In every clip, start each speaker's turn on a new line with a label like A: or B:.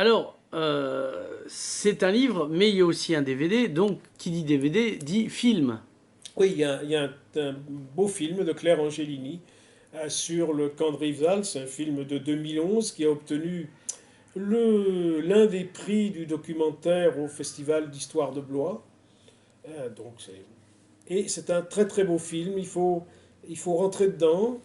A: Alors, c'est un livre, mais il y a aussi un DVD. Donc, qui dit DVD dit film.
B: Oui, il y a un beau film de Claire Angelini sur le camp de Rivesaltes. C'est un film de 2011 qui a obtenu l'un des prix du documentaire au Festival d'Histoire de Blois. Et c'est un très très beau film. Il faut rentrer dedans.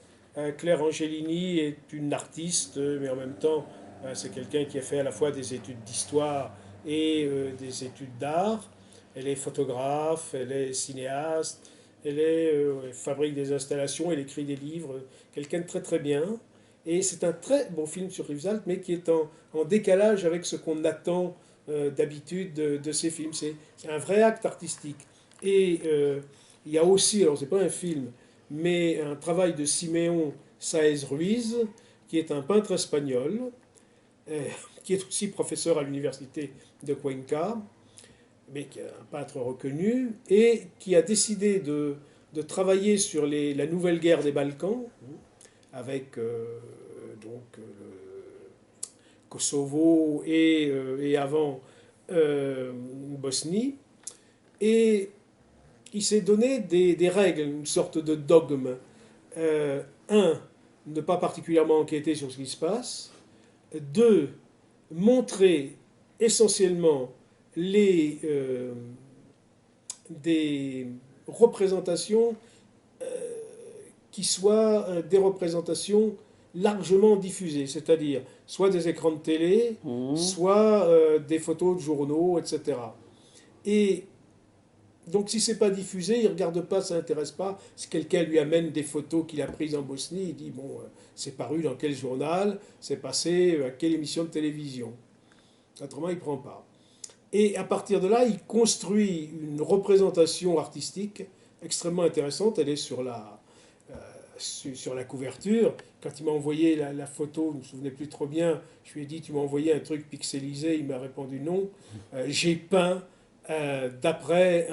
B: Claire Angelini est une artiste, mais en même temps, c'est quelqu'un qui a fait à la fois des études d'histoire et des études d'art. Elle est photographe, elle est cinéaste, elle fabrique des installations, elle écrit des livres. Quelqu'un de très très bien. Et c'est un très bon film sur Rivesaltes, mais qui est en décalage avec ce qu'on attend d'habitude de ces films. C'est un vrai acte artistique. Et il y a aussi, alors c'est pas un film, mais un travail de Siméon Sáez Ruiz, qui est un peintre espagnol, euh, qui est aussi professeur à l'université de Cuenca, mais qui est un peintre reconnu, et qui a décidé de travailler sur la nouvelle guerre des Balkans, avec le Kosovo et avant Bosnie. Et il s'est donné des règles, une sorte de dogme. Un, ne pas particulièrement enquêter sur ce qui se passe. Deux, montrer essentiellement des représentations euh, qui soient des représentations largement diffusées, c'est-à-dire soit des écrans de télé,
A: Mhm.
B: soit des photos de journaux, etc. Et donc si c'est pas diffusé, il regarde pas, ça n'intéresse pas. Si quelqu'un lui amène des photos qu'il a prises en Bosnie, il dit bon, c'est paru dans quel journal, c'est passé à quelle émission de télévision. Autrement, il prend pas. Et à partir de là, il construit une représentation artistique extrêmement intéressante. Elle est sur la couverture. Quand il m'a envoyé la photo, je ne me souvenais plus trop bien, je lui ai dit, tu m'as envoyé un truc pixelisé, il m'a répondu non. J'ai peint d'après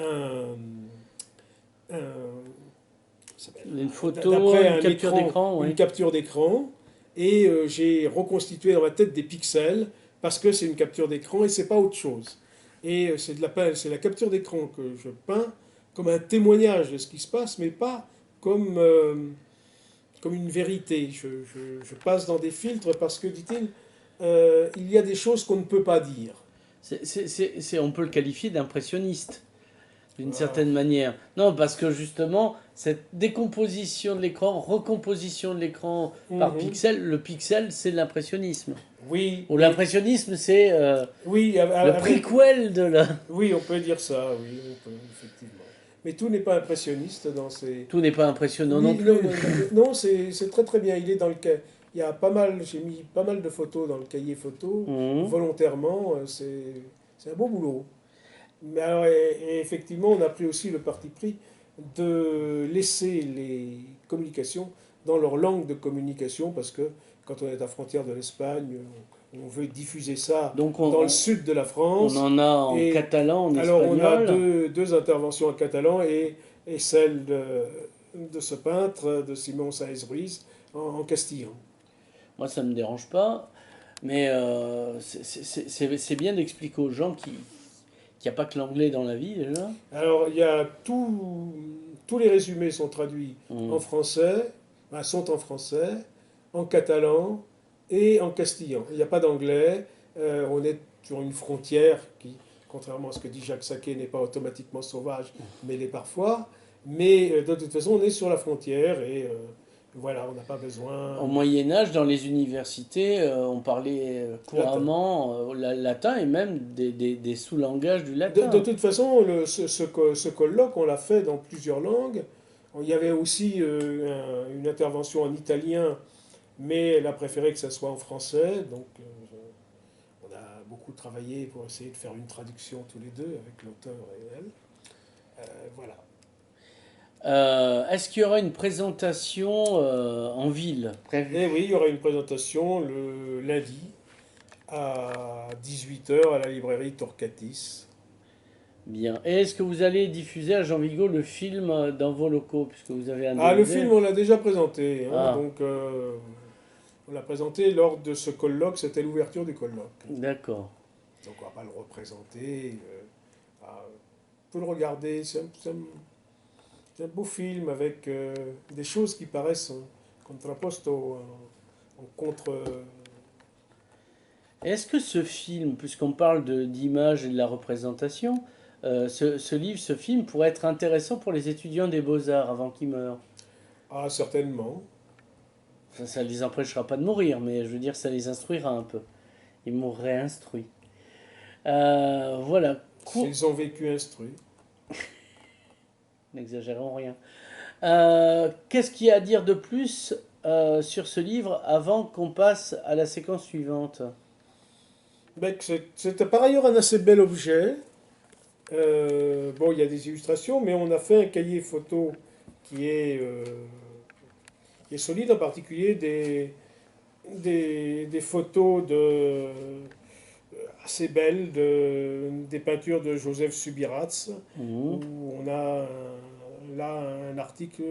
A: Une photo,
B: d'après
A: une
B: un
A: capture
B: écran,
A: d'écran,
B: une
A: oui.
B: capture d'écran, et j'ai reconstitué dans ma tête des pixels parce que c'est une capture d'écran et c'est pas autre chose. Et c'est la capture d'écran que je peins comme un témoignage de ce qui se passe, mais pas comme, comme une vérité. Je passe dans des filtres parce que, dit-il, il y a des choses qu'on ne peut pas dire.
A: On peut le qualifier d'impressionniste, d'une
B: Ah,
A: certaine manière. Non, parce que justement, cette décomposition de l'écran, recomposition de l'écran par
B: mhm.
A: pixel, le pixel, c'est l'impressionnisme.
B: Oui,
A: Ou
B: et
A: l'impressionnisme, c'est
B: oui,
A: le
B: avec,
A: prequel de la...
B: oui, on peut dire ça, oui, on peut, effectivement. Mais tout n'est pas impressionniste dans ces.
A: Tout n'est pas impressionnant non
B: Oui, non,
A: plus.
B: non, non, c'est très très bien. Il est dans le il y a pas mal, j'ai mis pas mal de photos dans le cahier photo
A: Mhm.
B: volontairement. C'est un beau boulot. Mais alors, et effectivement, on a pris aussi le parti pris de laisser les communications dans leur langue de communication parce que quand on est à la frontière de l'Espagne, on veut diffuser ça
A: Donc
B: dans le sud de la
A: on
B: France.
A: en a en
B: Et
A: catalan, en
B: alors, on a
A: espagnol.
B: deux interventions en catalan et celle de ce peintre, de Simon Sáez Ruiz, en castillan.
A: Moi, ça me dérange pas. Mais c'est bien d'expliquer aux gens qu'il n'y a pas que l'anglais dans la vie déjà.
B: Alors, il y a tous les résumés sont traduits en
A: Mhm.
B: français, enfin, sont en français, en catalan et en castillan. Il n'y a pas d'anglais. On est sur une frontière qui, contrairement à ce que dit Jacques Saquet, n'est pas automatiquement sauvage, mais l'est parfois. Mais de toute façon, on est sur la frontière et voilà, on n'a pas besoin
A: Au Moyen Âge, dans les universités, on parlait
B: latin.
A: couramment latin et même des sous-langages du
B: De
A: latin.
B: toute façon, ce colloque, on l'a fait dans plusieurs langues. Il y avait aussi une intervention en italien, mais elle a préféré que ça soit en français. Donc, on a beaucoup travaillé pour essayer de faire une traduction tous les deux avec l'auteur et elle. Voilà.
A: Est-ce qu'il y aura une présentation en ville
B: Et
A: prévue?
B: oui, il y aura une présentation le lundi à 18 h à la librairie Torcatis.
A: Bien. Et est-ce que vous allez diffuser à Jean Vigo le film dans vos locaux, puisque vous avez un
B: Ah, le
A: DVD?
B: film, on l'a déjà présenté, hein,
A: Ah,
B: donc On l'a présenté lors de ce colloque, c'était l'ouverture du colloque.
A: D'accord.
B: Donc on va pas le représenter. On peut le regarder, c'est un beau film avec des choses qui paraissent en contrapposto, en contre.
A: Est-ce que ce film, puisqu'on parle d'image et de la représentation, ce livre, ce film pourrait être intéressant pour les étudiants des beaux-arts avant qu'ils meurent?
B: Ah, certainement.
A: Ça ne les empêchera pas de mourir, mais je veux dire, ça les instruira un peu. Ils mourraient instruits. Voilà.
B: S'ils ont vécu instruits.
A: N'exagérons rien. Qu'est-ce qu'il y a à dire de plus sur ce livre avant qu'on passe à la séquence suivante?
B: Ben, c'est par ailleurs un assez bel objet. Bon, il y a des illustrations, mais on a fait un cahier photo qui est, euh, qui est solide, en particulier des photos assez belles, des peintures de Joseph Subirats, où
A: Mhm.
B: on a là un article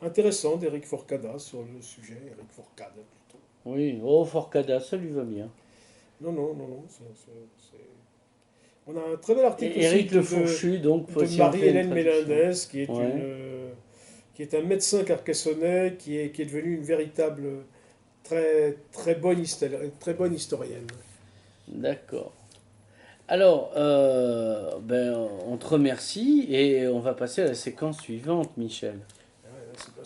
B: intéressant d'Éric Forcada sur le sujet, Éric Forcade plutôt.
A: Oui, oh, Forcada, ça lui va bien.
B: Non, non, non, non. On a un très bel article aussi
A: Éric Le Fourchu, donc,
B: de
A: si on fait une
B: Marie-Hélène
A: traduction.
B: Mélindez,
A: Ouais,
B: qui est un médecin carcassonnais, qui est devenu une véritable très bonne historienne.
A: d'accord. Alors, ben, on te remercie et on va passer à la séquence suivante, Michel.
B: Ah, c'est pas